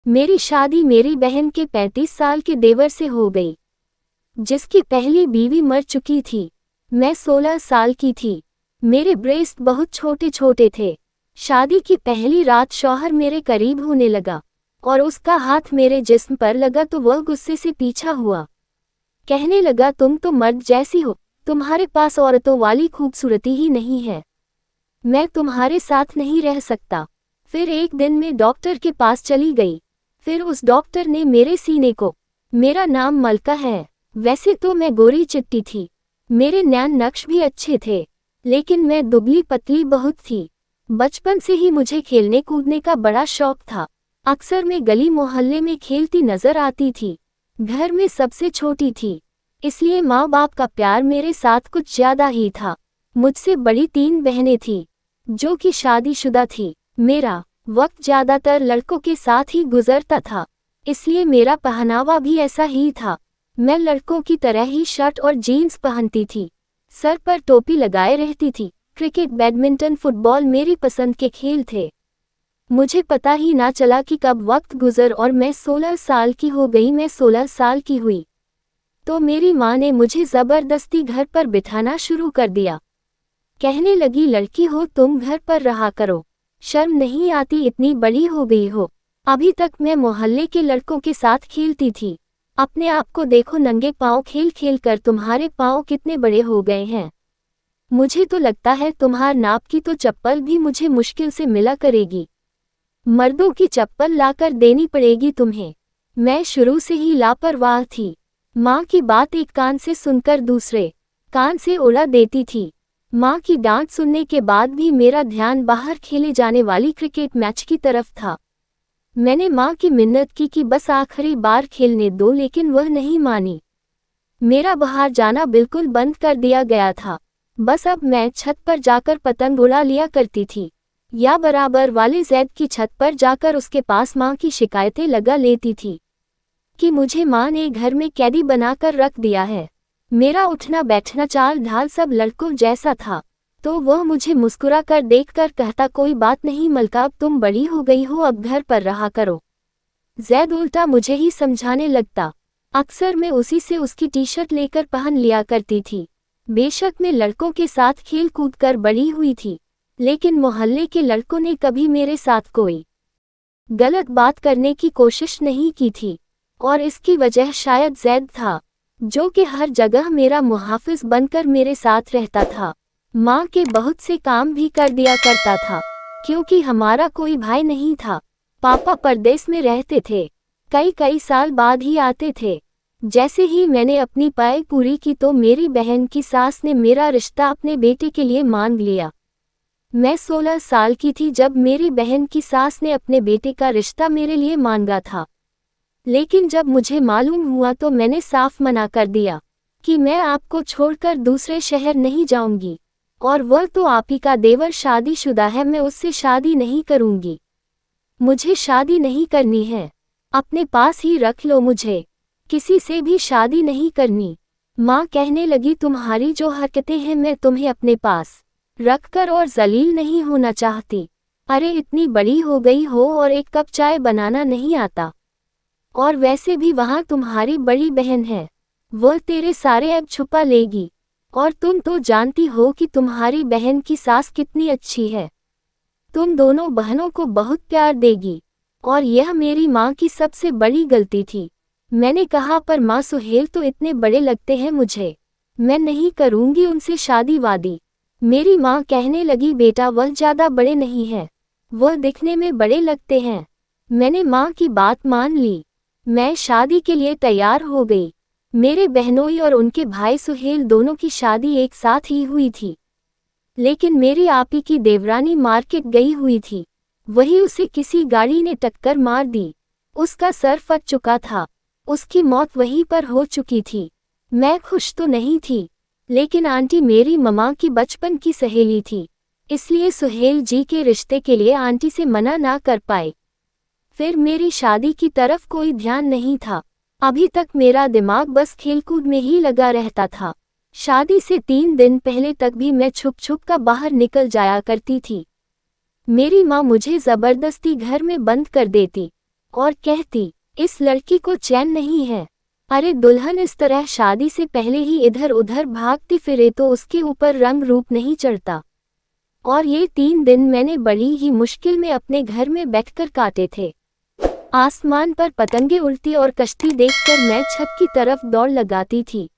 मेरी शादी मेरी बहन के 35 साल के देवर से हो गई, जिसकी पहली बीवी मर चुकी थी। मैं 16 साल की थी। मेरे ब्रेस्ट बहुत छोटे छोटे थे। शादी की पहली रात शौहर मेरे करीब होने लगा और उसका हाथ मेरे जिस्म पर लगा तो वह गुस्से से पीछा हुआ। कहने लगा, तुम तो मर्द जैसी हो, तुम्हारे पास औरतों वाली खूबसूरती ही नहीं है, मैं तुम्हारे साथ नहीं रह सकता। फिर एक दिन मैं डॉक्टर के पास चली गई। फिर उस डॉक्टर ने मेरे सीने को, मेरा नाम मलका है, वैसे तो मैं गोरी चिट्टी थी, मेरे नैन नक्श भी अच्छे थे, लेकिन मैं दुबली पतली बहुत थी। बचपन से ही मुझे खेलने कूदने का बड़ा शौक था। अक्सर मैं गली मोहल्ले में खेलती नजर आती थी। घर में सबसे छोटी थी, इसलिए माँ बाप का प्यार मेरे साथ कुछ ज्यादा ही था। मुझसे बड़ी 3 बहनें थीं, जो कि शादीशुदा थी। मेरा वक्त ज्यादातर लड़कों के साथ ही गुजरता था, इसलिए मेरा पहनावा भी ऐसा ही था। मैं लड़कों की तरह ही शर्ट और जीन्स पहनती थी, सर पर टोपी लगाए रहती थी। क्रिकेट, बैडमिंटन, फुटबॉल मेरी पसंद के खेल थे। मुझे पता ही ना चला कि कब वक्त गुजर और मैं 16 साल की हो गई। मैं 16 साल की हुई तो मेरी माँ ने मुझे ज़बरदस्ती घर पर बिठाना शुरू कर दिया। कहने लगी, लड़की हो तुम घर पर रहा करो, शर्म नहीं आती, इतनी बड़ी हो गई हो। अभी तक मैं मोहल्ले के लड़कों के साथ खेलती थी। अपने आप को देखो, नंगे पाँव खेल खेल कर तुम्हारे पाँव कितने बड़े हो गए हैं। मुझे तो लगता है तुम्हार नाप की तो चप्पल भी मुझे मुश्किल से मिला करेगी। मर्दों की चप्पल लाकर देनी पड़ेगी तुम्हें। मैं शुरू से ही लापरवाह थी। माँ की बात एक कान से सुनकर दूसरे कान से उड़ा देती थी। माँ की डांट सुनने के बाद भी मेरा ध्यान बाहर खेले जाने वाली क्रिकेट मैच की तरफ था। मैंने माँ की मिन्नत की कि बस आखिरी बार खेलने दो, लेकिन वह नहीं मानी। मेरा बाहर जाना बिल्कुल बंद कर दिया गया था। बस अब मैं छत पर जाकर पतंग उड़ा लिया करती थी, या बराबर वाले जैद की छत पर जाकर उसके पास माँ की शिकायतें लगा लेती थी कि मुझे माँ ने घर में कैदी बनाकर रख दिया है। मेरा उठना बैठना चाल ढाल सब लड़कों जैसा था, तो वह मुझे मुस्कुरा कर देखकर कहता, कोई बात नहीं मलका, अब तुम बड़ी हो गई हो, अब घर पर रहा करो। जैद उल्टा मुझे ही समझाने लगता। अक्सर मैं उसी से उसकी टी शर्ट लेकर पहन लिया करती थी। बेशक मैं लड़कों के साथ खेल कूद कर बड़ी हुई थी, लेकिन मोहल्ले के लड़कों ने कभी मेरे साथ कोई गलत बात करने की कोशिश नहीं की थी, और इसकी वजह शायद जैद था, जो कि हर जगह मेरा मुहाफिज बनकर मेरे साथ रहता था। माँ के बहुत से काम भी कर दिया करता था, क्योंकि हमारा कोई भाई नहीं था। पापा परदेश में रहते थे, कई साल बाद ही आते थे। जैसे ही मैंने अपनी पढ़ाई पूरी की तो मेरी बहन की सास ने मेरा रिश्ता अपने बेटे के लिए मांग लिया। मैं 16 साल की थी जब मेरी बहन की सास ने अपने बेटे का रिश्ता मेरे लिए मांगा था, लेकिन जब मुझे मालूम हुआ तो मैंने साफ मना कर दिया कि मैं आपको छोड़कर दूसरे शहर नहीं जाऊंगी, और वह तो आप ही का देवर शादीशुदा है, मैं उससे शादी नहीं करूंगी। मुझे शादी नहीं करनी है, अपने पास ही रख लो, मुझे किसी से भी शादी नहीं करनी। माँ कहने लगी, तुम्हारी जो हरकतें हैं मैं तुम्हें अपने पास रखकर और जलील नहीं होना चाहती। अरे इतनी बड़ी हो गई हो और एक कप चाय बनाना नहीं आता, और वैसे भी वहाँ तुम्हारी बड़ी बहन है, वह तेरे सारे ऐब छुपा लेगी, और तुम तो जानती हो कि तुम्हारी बहन की सास कितनी अच्छी है, तुम दोनों बहनों को बहुत प्यार देगी। और यह मेरी माँ की सबसे बड़ी गलती थी। मैंने कहा, पर माँ सुहेल तो इतने बड़े लगते हैं मुझे, मैं नहीं करूँगी उनसे शादी वादी। मेरी माँ कहने लगी, बेटा वह ज़्यादा बड़े नहीं हैं, वह दिखने में बड़े लगते हैं। मैंने माँ की बात मान ली। मैं शादी के लिए तैयार हो गई। मेरे बहनोई और उनके भाई सुहेल दोनों की शादी एक साथ ही हुई थी, लेकिन मेरी आपी की देवरानी मार्केट गई हुई थी, वही उसे किसी गाड़ी ने टक्कर मार दी। उसका सर फट चुका था, उसकी मौत वहीं पर हो चुकी थी। मैं खुश तो नहीं थी, लेकिन आंटी मेरी ममा की बचपन की सहेली थी, इसलिए सुहेल जी के रिश्ते के लिए आंटी से मना ना कर पाए। फिर मेरी शादी की तरफ कोई ध्यान नहीं था। अभी तक मेरा दिमाग बस खेलकूद में ही लगा रहता था। शादी से 3 दिन पहले तक भी मैं छुप छुप कर बाहर निकल जाया करती थी। मेरी माँ मुझे ज़बरदस्ती घर में बंद कर देती, और कहती, इस लड़की को चैन नहीं है। अरे दुल्हन इस तरह शादी से पहले ही इधर उधर भागती फिरे तो उसके ऊपर रंग रूप नहीं चढ़ता। और ये 3 दिन मैंने बड़ी ही मुश्किल में अपने घर में बैठकर काटे थे। आसमान पर पतंगे उड़ती और कश्ती देखकर मैं छत की तरफ दौड़ लगाती थी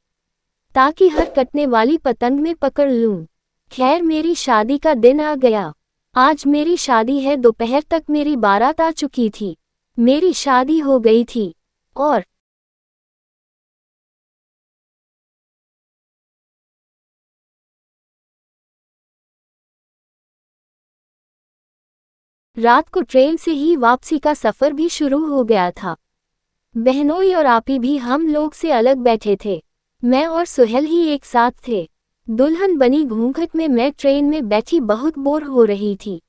ताकि हर कटने वाली पतंग में पकड़ लूं। खैर मेरी शादी का दिन आ गया। आज मेरी शादी है। दोपहर तक मेरी बारात आ चुकी थी। मेरी शादी हो गई थी और रात को ट्रेन से ही वापसी का सफर भी शुरू हो गया था। बहनोई और आपी भी हम लोग से अलग बैठे थे। मैं और सुहेल ही एक साथ थे। दुल्हन बनी घूंघट में मैं ट्रेन में बैठी बहुत बोर हो रही थी।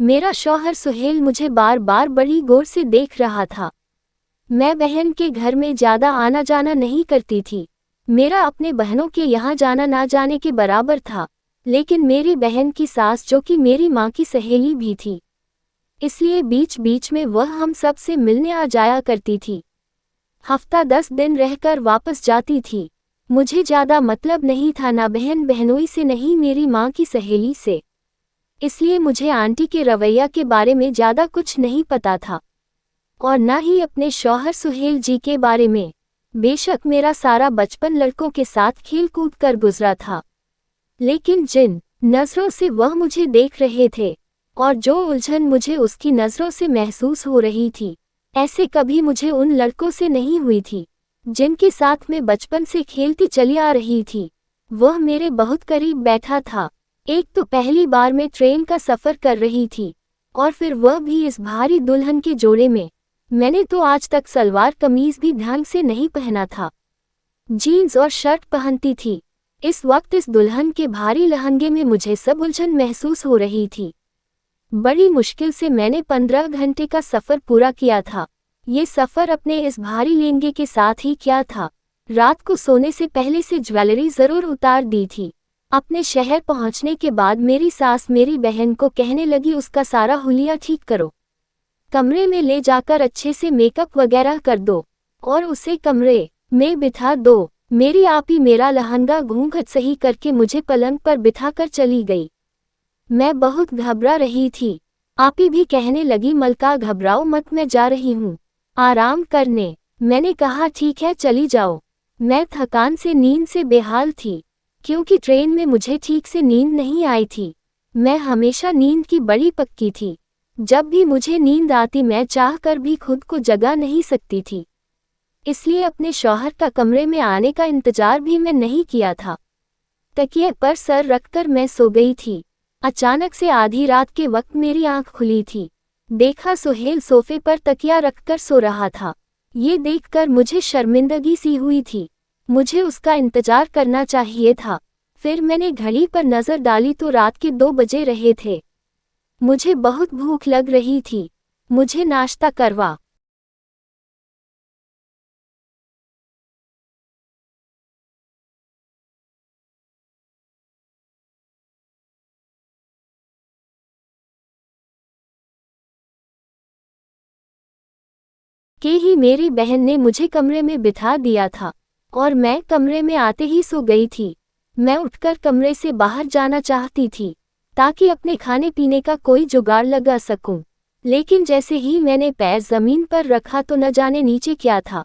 मेरा शौहर सुहेल मुझे बार बार बड़ी गौर से देख रहा था। मैं बहन के घर में ज्यादा आना जाना नहीं करती थी। मेरा अपने बहनों के यहाँ जाना ना जाने के बराबर था। लेकिन मेरी बहन की सास जो कि मेरी माँ की सहेली भी थी, इसलिए बीच बीच में वह हम सब से मिलने आ जाया करती थी। हफ्ता 10 दिन रहकर वापस जाती थी। मुझे ज्यादा मतलब नहीं था ना बहन बहनोई से नहीं मेरी माँ की सहेली से, इसलिए मुझे आंटी के रवैया के बारे में ज्यादा कुछ नहीं पता था और न ही अपने शौहर सुहेल जी के बारे में। बेशक मेरा सारा बचपन लड़कों के साथ खेल कूद कर गुजरा था, लेकिन जिन नजरों से वह मुझे देख रहे थे और जो उलझन मुझे उसकी नजरों से महसूस हो रही थी, ऐसे कभी मुझे उन लड़कों से नहीं हुई थी जिनके साथ मैं बचपन से खेलती चली आ रही थी। वह मेरे बहुत करीब बैठा था। एक तो पहली बार मैं ट्रेन का सफर कर रही थी और फिर वह भी इस भारी दुल्हन के जोड़े में। मैंने तो आज तक सलवार कमीज भी ढंग से नहीं पहना था, जीन्स और शर्ट पहनती थी। इस वक्त इस दुल्हन के भारी लहंगे में मुझे सब उलझन महसूस हो रही थी। बड़ी मुश्किल से मैंने 15 घंटे का सफर पूरा किया था। ये सफर अपने इस भारी लहंगे के साथ ही किया था। रात को सोने से पहले से ज्वेलरी जरूर उतार दी थी। अपने शहर पहुंचने के बाद मेरी सास मेरी बहन को कहने लगी उसका सारा हुलिया ठीक करो, कमरे में ले जाकर अच्छे से मेकअप वगैरह कर दो और उसे कमरे में बिठा दो। मेरी आपी मेरा लहंगा घूंघट सही करके मुझे पलंग पर बिठाकर चली गई। मैं बहुत घबरा रही थी। आपी भी कहने लगी मलका घबराओ मत, मैं जा रही हूँ आराम करने। मैंने कहा ठीक है चली जाओ। मैं थकान से नींद से बेहाल थी क्योंकि ट्रेन में मुझे ठीक से नींद नहीं आई थी। मैं हमेशा नींद की बड़ी पक्की थी। जब भी मुझे नींद आती मैं चाहकर भी खुद को जगा नहीं सकती थी, इसलिए अपने शौहर का कमरे में आने का इंतजार भी मैं नहीं किया था। तकिए पर सर रखकर मैं सो गई थी। अचानक से आधी रात के वक्त मेरी आंख खुली थी। देखा सुहेल सोफे पर तकिया रखकर सो रहा था। ये देखकर मुझे शर्मिंदगी सी हुई थी। मुझे उसका इंतजार करना चाहिए था। फिर मैंने घड़ी पर नजर डाली तो रात के 2 बजे रहे थे। मुझे बहुत भूख लग रही थी। मुझे नाश्ता करवा। के ही मेरी बहन ने मुझे कमरे में बिठा दिया था और मैं कमरे में आते ही सो गई थी। मैं उठकर कमरे से बाहर जाना चाहती थी ताकि अपने खाने पीने का कोई जुगाड़ लगा सकूं, लेकिन जैसे ही मैंने पैर जमीन पर रखा तो न जाने नीचे क्या था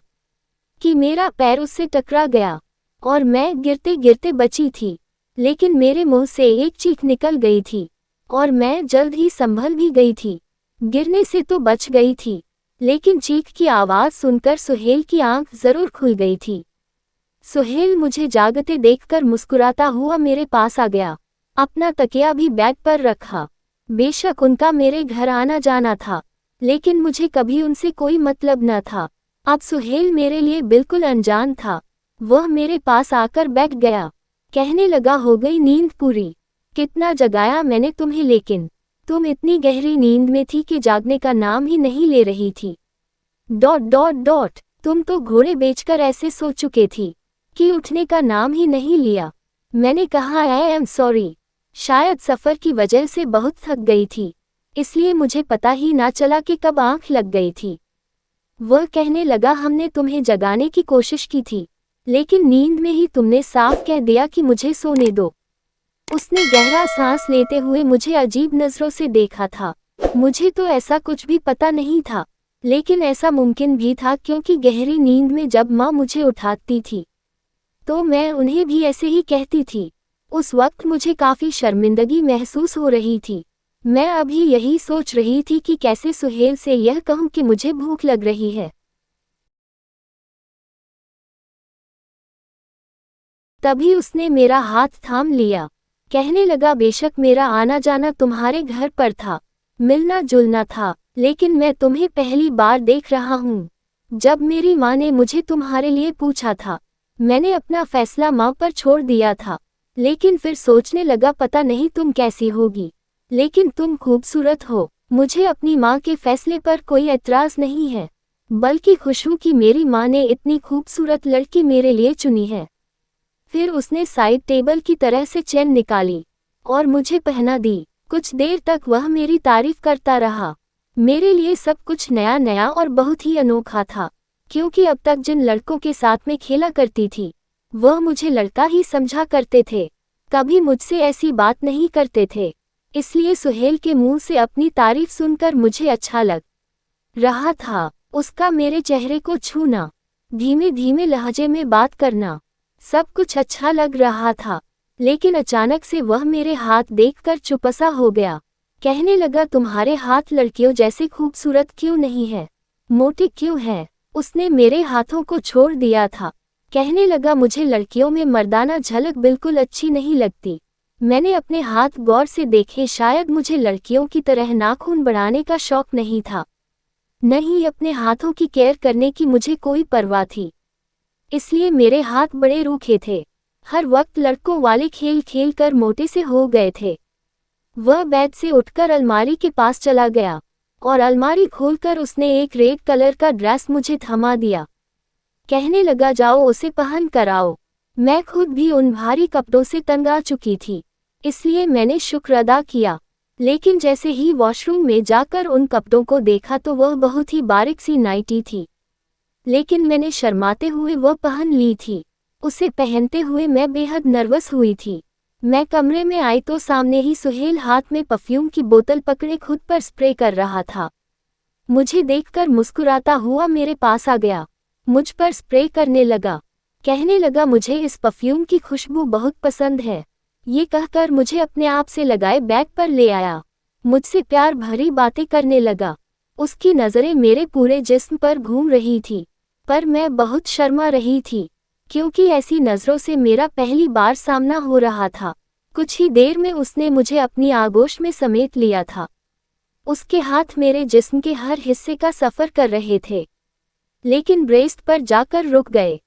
कि मेरा पैर उससे टकरा गया और मैं गिरते गिरते बची थी। लेकिन मेरे मुंह से एक चीख निकल गई थी और मैं जल्द ही संभल भी गई थी। गिरने से तो बच गई थी, लेकिन चीख की आवाज सुनकर सुहेल की आंख जरूर खुल गई थी। सुहेल मुझे जागते देखकर मुस्कुराता हुआ मेरे पास आ गया। अपना तकिया भी बेड पर रखा। बेशक उनका मेरे घर आना जाना था, लेकिन मुझे कभी उनसे कोई मतलब न था। अब सुहेल मेरे लिए बिल्कुल अनजान था। वह मेरे पास आकर बैठ गया। कहने लगा हो गई नींद पूरी? कितना जगाया मैंने तुम्हें, लेकिन तुम इतनी गहरी नींद में थी कि जागने का नाम ही नहीं ले रही थी। ... तुम तो घोड़े बेचकर ऐसे सो चुके थी कि उठने का नाम ही नहीं लिया। मैंने कहा आई एम सॉरी, शायद सफ़र की वजह से बहुत थक गई थी, इसलिए मुझे पता ही ना चला कि कब आंख लग गई थी। वह कहने लगा, हमने तुम्हें जगाने की कोशिश की थी, लेकिन नींद में ही तुमने साफ कह दिया कि मुझे सोने दो। उसने गहरा सांस लेते हुए मुझे अजीब नजरों से देखा था। मुझे तो ऐसा कुछ भी पता नहीं था, लेकिन ऐसा मुमकिन भी था क्योंकि गहरी नींद में जब माँ मुझे उठाती थी तो मैं उन्हें भी ऐसे ही कहती थी। उस वक्त मुझे काफ़ी शर्मिंदगी महसूस हो रही थी। मैं अभी यही सोच रही थी कि कैसे सुहेल से यह कहूँ कि मुझे भूख लग रही है। तभी उसने मेरा हाथ थाम लिया। कहने लगा, बेशक मेरा आना जाना तुम्हारे घर पर था, मिलना जुलना था, लेकिन मैं तुम्हें पहली बार देख रहा हूँ। जब मेरी माँ ने मुझे तुम्हारे लिए पूछा था, मैंने अपना फैसला माँ पर छोड़ दिया था, लेकिन फिर सोचने लगा पता नहीं तुम कैसी होगी, लेकिन तुम खूबसूरत हो। मुझे अपनी माँ के फैसले पर कोई एतराज़ नहीं है, बल्कि खुश हूँ कि मेरी माँ ने इतनी खूबसूरत लड़की मेरे लिए चुनी है। फिर उसने साइड टेबल की तरह से चेन निकाली और मुझे पहना दी। कुछ देर तक वह मेरी तारीफ करता रहा। मेरे लिए सब कुछ नया नया और बहुत ही अनोखा था, क्योंकि अब तक जिन लड़कों के साथ में खेला करती थी वह मुझे लड़का ही समझा करते थे, कभी मुझसे ऐसी बात नहीं करते थे। इसलिए सुहेल के मुंह से अपनी तारीफ सुनकर मुझे अच्छा लग रहा था। उसका मेरे चेहरे को छूना, धीमे धीमे लहजे में बात करना, सब कुछ अच्छा लग रहा था। लेकिन अचानक से वह मेरे हाथ देखकर चुपसा हो गया। कहने लगा, तुम्हारे हाथ लड़कियों जैसे खूबसूरत क्यों नहीं है, मोटे क्यों है। उसने मेरे हाथों को छोड़ दिया था। कहने लगा, मुझे लड़कियों में मर्दाना झलक बिल्कुल अच्छी नहीं लगती। मैंने अपने हाथ गौर से देखे, शायद मुझे लड़कियों की तरह नाखून बढ़ाने का शौक नहीं था, नहीं अपने हाथों की केयर करने की मुझे कोई परवाह थी। इसलिए मेरे हाथ बड़े रूखे थे, हर वक्त लड़कों वाले खेल खेल कर मोटे से हो गए थे। वह बेड से उठकर अलमारी के पास चला गया और अलमारी खोलकर उसने एक रेड कलर का ड्रेस मुझे थमा दिया। कहने लगा, जाओ उसे पहन कर आओ। मैं खुद भी उन भारी कपड़ों से तंग आ चुकी थी, इसलिए मैंने शुक्र अदा किया। लेकिन जैसे ही वॉशरूम में जाकर उन कपड़ों को देखा तो वह बहुत ही बारीक सी नाइटी थी, लेकिन मैंने शर्माते हुए वह पहन ली थी। उसे पहनते हुए मैं बेहद नर्वस हुई थी। मैं कमरे में आई तो सामने ही सुहेल हाथ में परफ्यूम की बोतल पकड़े खुद पर स्प्रे कर रहा था। मुझे देखकर मुस्कुराता हुआ मेरे पास आ गया, मुझ पर स्प्रे करने लगा। कहने लगा, मुझे इस परफ्यूम की खुशबू बहुत पसंद है। ये कहकर मुझे अपने आप से लगाए बैग पर ले आया। मुझसे प्यार भरी बातें करने लगा। उसकी नज़रें मेरे पूरे जिस्म पर घूम रही थी, पर मैं बहुत शर्मा रही थी, क्योंकि ऐसी नज़रों से मेरा पहली बार सामना हो रहा था। कुछ ही देर में उसने मुझे अपनी आगोश में समेट लिया था। उसके हाथ मेरे जिस्म के हर हिस्से का सफ़र कर रहे थे, लेकिन ब्रेस्ट पर जाकर रुक गए।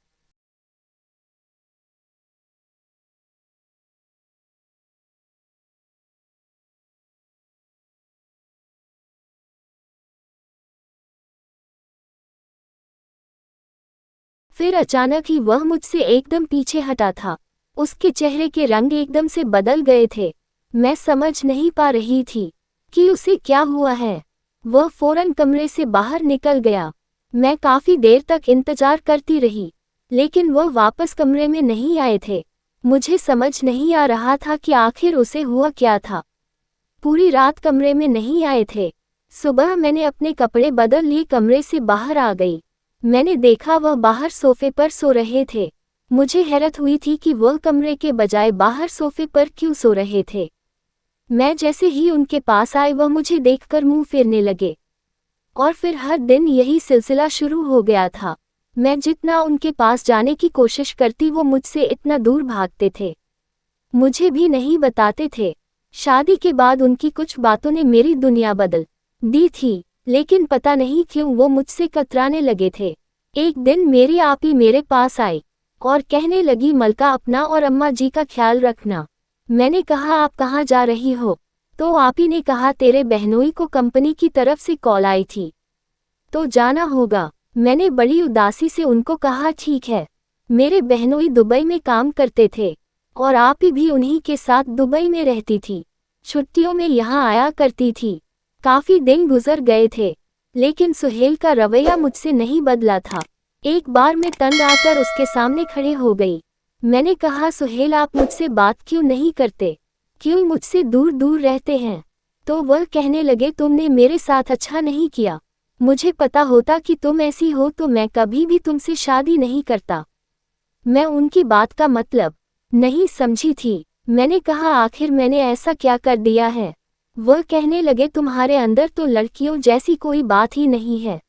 फिर अचानक ही वह मुझसे एकदम पीछे हटा था। उसके चेहरे के रंग एकदम से बदल गए थे। मैं समझ नहीं पा रही थी कि उसे क्या हुआ है। वह फौरन कमरे से बाहर निकल गया। मैं काफ़ी देर तक इंतजार करती रही, लेकिन वह वापस कमरे में नहीं आए थे। मुझे समझ नहीं आ रहा था कि आखिर उसे हुआ क्या था। पूरी रात कमरे में नहीं आए थे। सुबह मैंने अपने कपड़े बदल लिए कमरे से बाहर आ गई। मैंने देखा वह बाहर सोफे पर सो रहे थे। मुझे हैरत हुई थी कि वह कमरे के बजाय बाहर सोफे पर क्यों सो रहे थे। मैं जैसे ही उनके पास आई वह मुझे देखकर मुंह फेरने लगे, और फिर हर दिन यही सिलसिला शुरू हो गया था। मैं जितना उनके पास जाने की कोशिश करती वो मुझसे इतना दूर भागते थे, मुझे भी नहीं बताते थे। शादी के बाद उनकी कुछ बातों ने मेरी दुनिया बदल दी थी, लेकिन पता नहीं क्यों वो मुझसे कतराने लगे थे। एक दिन मेरी आपी मेरे पास आई और कहने लगी, मलका अपना और अम्मा जी का ख्याल रखना। मैंने कहा, आप कहाँ जा रही हो? तो आपी ने कहा, तेरे बहनोई को कंपनी की तरफ से कॉल आई थी, तो जाना होगा। मैंने बड़ी उदासी से उनको कहा, ठीक है। मेरे बहनोई दुबई में काम करते थे और आपी भी उन्हीं के साथ दुबई में रहती थी। छुट्टियों में यहाँ आया करती थी। काफ़ी दिन गुजर गए थे, लेकिन सुहेल का रवैया मुझसे नहीं बदला था। एक बार मैं तंग आकर उसके सामने खड़े हो गई। मैंने कहा, सुहेल आप मुझसे बात क्यों नहीं करते, क्यों मुझसे दूर दूर रहते हैं? तो वह कहने लगे, तुमने मेरे साथ अच्छा नहीं किया। मुझे पता होता कि तुम ऐसी हो तो मैं कभी भी तुमसे शादी नहीं करता। मैं उनकी बात का मतलब नहीं समझी थी। मैंने कहा, आखिर मैंने ऐसा क्या कर दिया है? वह कहने लगे, तुम्हारे अंदर तो लड़कियों जैसी कोई बात ही नहीं है।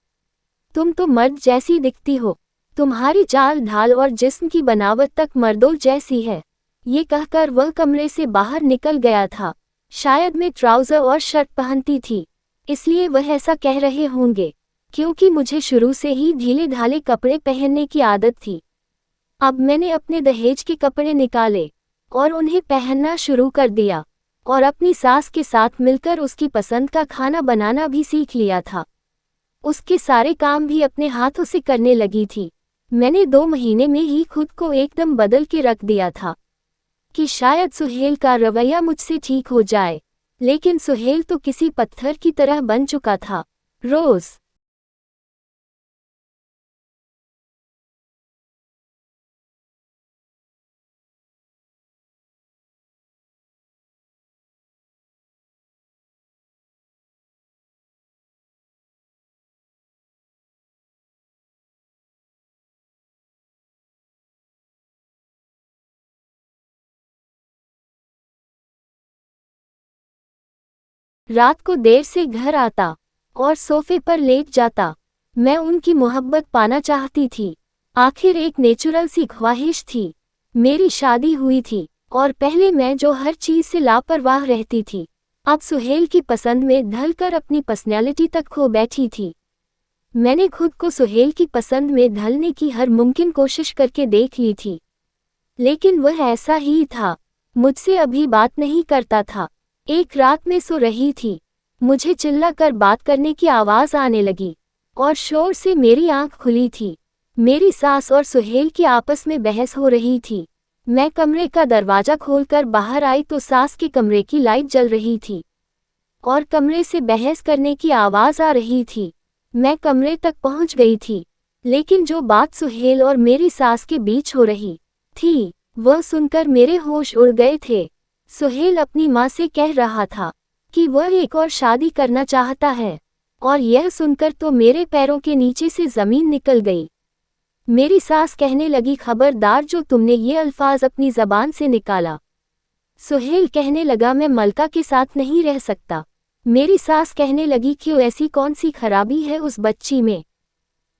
तुम तो मर्द जैसी दिखती हो। तुम्हारी चाल ढाल और जिस्म की बनावट तक मर्दों जैसी है। ये कहकर वह कमरे से बाहर निकल गया था। शायद मैं ट्राउज़र और शर्ट पहनती थी, इसलिए वह ऐसा कह रहे होंगे, क्योंकि मुझे शुरू से ही ढीले ढाले कपड़े पहनने की आदत थी। अब मैंने अपने दहेज के कपड़े निकाले और उन्हें पहनना शुरू कर दिया और अपनी सास के साथ मिलकर उसकी पसंद का खाना बनाना भी सीख लिया था। उसके सारे काम भी अपने हाथों से करने लगी थी। मैंने 2 महीने में ही खुद को एकदम बदल के रख दिया था कि शायद सुहेल का रवैया मुझसे ठीक हो जाए, लेकिन सुहेल तो किसी पत्थर की तरह बन चुका था। रोज रात को देर से घर आता और सोफे पर लेट जाता। मैं उनकी मोहब्बत पाना चाहती थी। आखिर एक नेचुरल सी ख्वाहिश थी। मेरी शादी हुई थी और पहले मैं जो हर चीज से लापरवाह रहती थी, अब सुहेल की पसंद में ढलकर अपनी पर्सनैलिटी तक खो बैठी थी। मैंने खुद को सुहेल की पसंद में ढलने की हर मुमकिन कोशिश करके देख ली थी, लेकिन वह ऐसा ही था, मुझसे अभी बात नहीं करता था। एक रात में सो रही थी, मुझे चिल्लाकर बात करने की आवाज़ आने लगी और शोर से मेरी आंख खुली थी। मेरी सास और सुहेल की आपस में बहस हो रही थी। मैं कमरे का दरवाज़ा खोलकर बाहर आई तो सास के कमरे की लाइट जल रही थी और कमरे से बहस करने की आवाज़ आ रही थी। मैं कमरे तक पहुंच गई थी, लेकिन जो बात सुहेल और मेरी सास के बीच हो रही थी, वह सुनकर मेरे होश उड़ गए थे। सुहेल अपनी माँ से कह रहा था कि वह एक और शादी करना चाहता है, और यह सुनकर तो मेरे पैरों के नीचे से ज़मीन निकल गई। मेरी सास कहने लगी, खबरदार जो तुमने ये अल्फाज अपनी ज़बान से निकाला। सुहेल कहने लगा, मैं मलका के साथ नहीं रह सकता। मेरी सास कहने लगी, क्यों, ऐसी कौन सी खराबी है उस बच्ची में?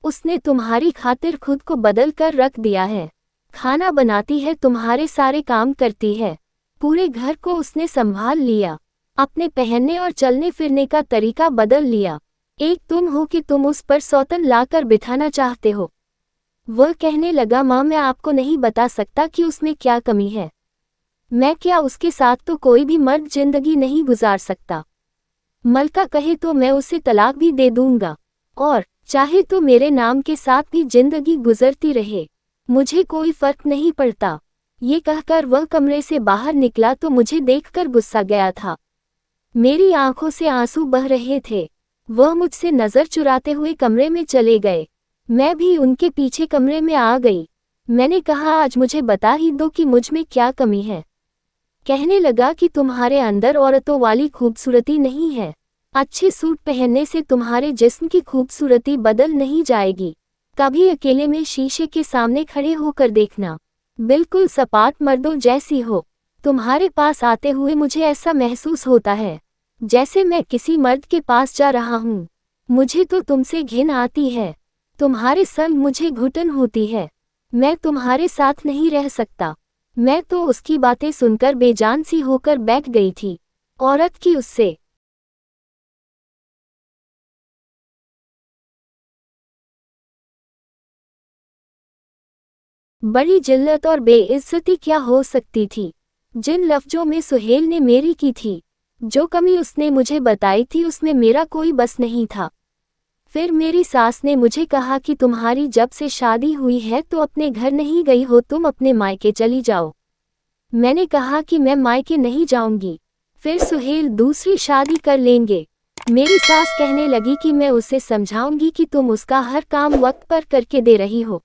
उसने तुम्हारी खातिर खुद को बदल कर रख दिया है। खाना बनाती है, तुम्हारे सारे काम करती है, पूरे घर को उसने संभाल लिया। अपने पहनने और चलने फिरने का तरीका बदल लिया। एक तुम हो कि तुम उस पर सौतन लाकर बिठाना चाहते हो। वह कहने लगा, माँ मैं आपको नहीं बता सकता कि उसमें क्या कमी है। मैं क्या, उसके साथ तो कोई भी मर्द जिंदगी नहीं गुजार सकता। मलका कहे तो मैं उसे तलाक भी दे दूंगा, और चाहे तो मेरे नाम के साथ भी जिंदगी गुजरती रहे, मुझे कोई फर्क नहीं पड़ता। ये कहकर वह कमरे से बाहर निकला तो मुझे देखकर गुस्सा गया था। मेरी आंखों से आंसू बह रहे थे। वह मुझसे नज़र चुराते हुए कमरे में चले गए। मैं भी उनके पीछे कमरे में आ गई। मैंने कहा, आज मुझे बता ही दो कि मुझ में क्या कमी है। कहने लगा कि तुम्हारे अंदर औरतों वाली खूबसूरती नहीं है। अच्छे सूट पहनने से तुम्हारे जिस्म की खूबसूरती बदल नहीं जाएगी। कभी अकेले में शीशे के सामने खड़े होकर देखना, बिल्कुल सपाट मर्दों जैसी हो। तुम्हारे पास आते हुए मुझे ऐसा महसूस होता है जैसे मैं किसी मर्द के पास जा रहा हूँ। मुझे तो तुमसे घिन आती है। तुम्हारे संग मुझे घुटन होती है। मैं तुम्हारे साथ नहीं रह सकता। मैं तो उसकी बातें सुनकर बेजान सी होकर बैठ गई थी। औरत की उससे बड़ी जिल्लत और बेइज्जती क्या हो सकती थी। जिन लफ्जों में सुहेल ने मेरी की थी, जो कमी उसने मुझे बताई थी, उसमें मेरा कोई बस नहीं था। फिर मेरी सास ने मुझे कहा कि तुम्हारी जब से शादी हुई है तो अपने घर नहीं गई हो, तुम अपने मायके चली जाओ। मैंने कहा कि मैं मायके नहीं जाऊंगी, फिर सुहेल दूसरी शादी कर लेंगे। मेरी सास कहने लगी कि मैं उसे समझाऊंगी कि तुम उसका हर काम वक्त पर करके दे रही हो,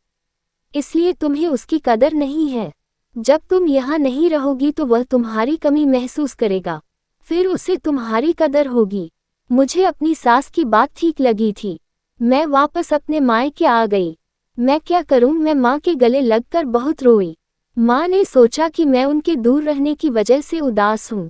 इसलिए तुम्हें उसकी कदर नहीं है। जब तुम यहाँ नहीं रहोगी तो वह तुम्हारी कमी महसूस करेगा, फिर उसे तुम्हारी कदर होगी। मुझे अपनी सास की बात ठीक लगी थी। मैं वापस अपने मायके आ गई। मैं क्या करूं, मैं माँ के गले लगकर बहुत रोई। माँ ने सोचा कि मैं उनके दूर रहने की वजह से उदास हूँ,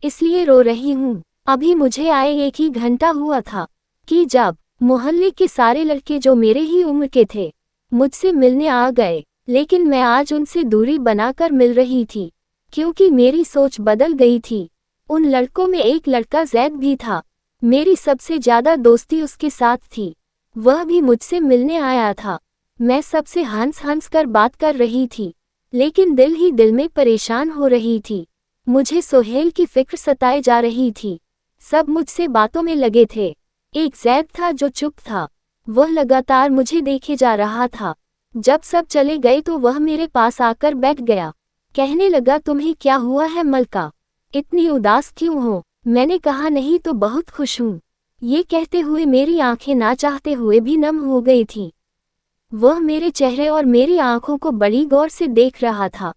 इसलिए रो रही हूँ। अभी मुझे आए 1 ही घंटा हुआ था कि जब मोहल्ले के सारे लड़के जो मेरे ही उम्र के थे मुझसे मिलने आ गए, लेकिन मैं आज उनसे दूरी बनाकर मिल रही थी, क्योंकि मेरी सोच बदल गई थी। उन लड़कों में एक लड़का जैद भी था। मेरी सबसे ज्यादा दोस्ती उसके साथ थी। वह भी मुझसे मिलने आया था। मैं सबसे हंस हंस कर बात कर रही थी, लेकिन दिल ही दिल में परेशान हो रही थी। मुझे सोहेल की फिक्र सताए जा रही थी। सब मुझसे बातों में लगे थे। एक जैद था जो चुप था। वह लगातार मुझे देखे जा रहा था। जब सब चले गए तो वह मेरे पास आकर बैठ गया। कहने लगा, तुम्हें क्या हुआ है मलका, इतनी उदास क्यों हो? मैंने कहा, नहीं तो बहुत खुश हूँ। ये कहते हुए मेरी आंखें ना चाहते हुए भी नम हो गई थीं। वह मेरे चेहरे और मेरी आंखों को बड़ी गौर से देख रहा था।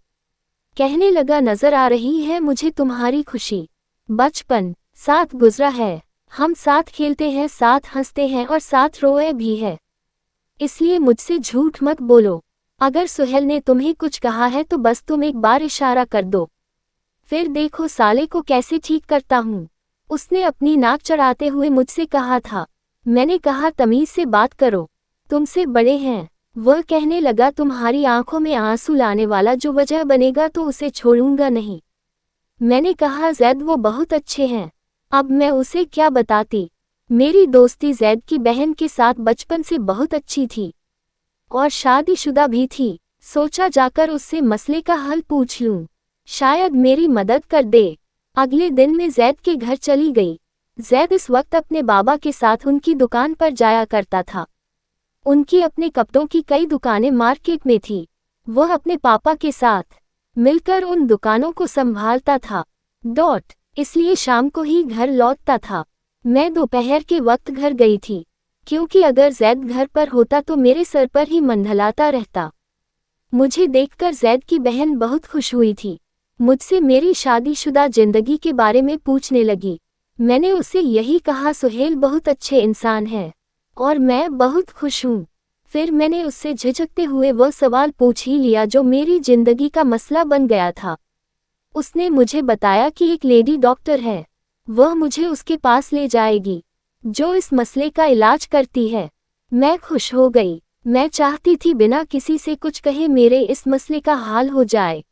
कहने लगा, नजर आ रही है मुझे तुम्हारी खुशी। बचपन साथ गुजरा है, हम साथ खेलते हैं, साथ हंसते हैं और साथ रोए भी है, इसलिए मुझसे झूठ मत बोलो। अगर सुहेल ने तुम्हें कुछ कहा है तो बस तुम एक बार इशारा कर दो, फिर देखो साले को कैसे ठीक करता हूँ। उसने अपनी नाक चढ़ाते हुए मुझसे कहा था। मैंने कहा, तमीज से बात करो, तुमसे बड़े हैं। वह कहने लगा, तुम्हारी आंखों में आंसू लाने वाला जो वजह बनेगा तो उसे छोड़ूंगा नहीं। मैंने कहा, जैद वो बहुत अच्छे हैं, अब मैं उसे क्या बताती। मेरी दोस्ती जैद की बहन के साथ बचपन से बहुत अच्छी थी और शादीशुदा भी थी। सोचा जाकर उससे मसले का हल पूछ लूं, शायद मेरी मदद कर दे। अगले दिन मैं जैद के घर चली गई। जैद इस वक्त अपने बाबा के साथ उनकी दुकान पर जाया करता था। उनकी अपने कपड़ों की कई दुकानें मार्केट में थी। वह अपने पापा के साथ मिलकर उन दुकानों को संभालता था। इसलिए शाम को ही घर लौटता था। मैं दोपहर के वक्त घर गई थी, क्योंकि अगर जैद घर पर होता तो मेरे सर पर ही मंडलाता रहता। मुझे देखकर जैद की बहन बहुत खुश हुई थी। मुझसे मेरी शादीशुदा जिंदगी के बारे में पूछने लगी। मैंने उसे यही कहा, सुहेल बहुत अच्छे इंसान है और मैं बहुत खुश हूँ। फिर मैंने उससे झिझकते हुए वह सवाल पूछ ही लिया जो मेरी जिंदगी का मसला बन गया था। उसने मुझे बताया कि एक लेडी डॉक्टर है, वह मुझे उसके पास ले जाएगी, जो इस मसले का इलाज करती है। मैं खुश हो गई। मैं चाहती थी बिना किसी से कुछ कहे मेरे इस मसले का हाल हो जाए।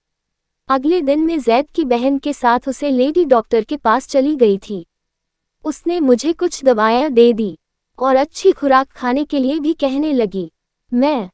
अगले दिन मैं जैद की बहन के साथ उसे लेडी डॉक्टर के पास चली गई थी। उसने मुझे कुछ दवाएं दे दी और अच्छी खुराक खाने के लिए भी कहने लगी। मैं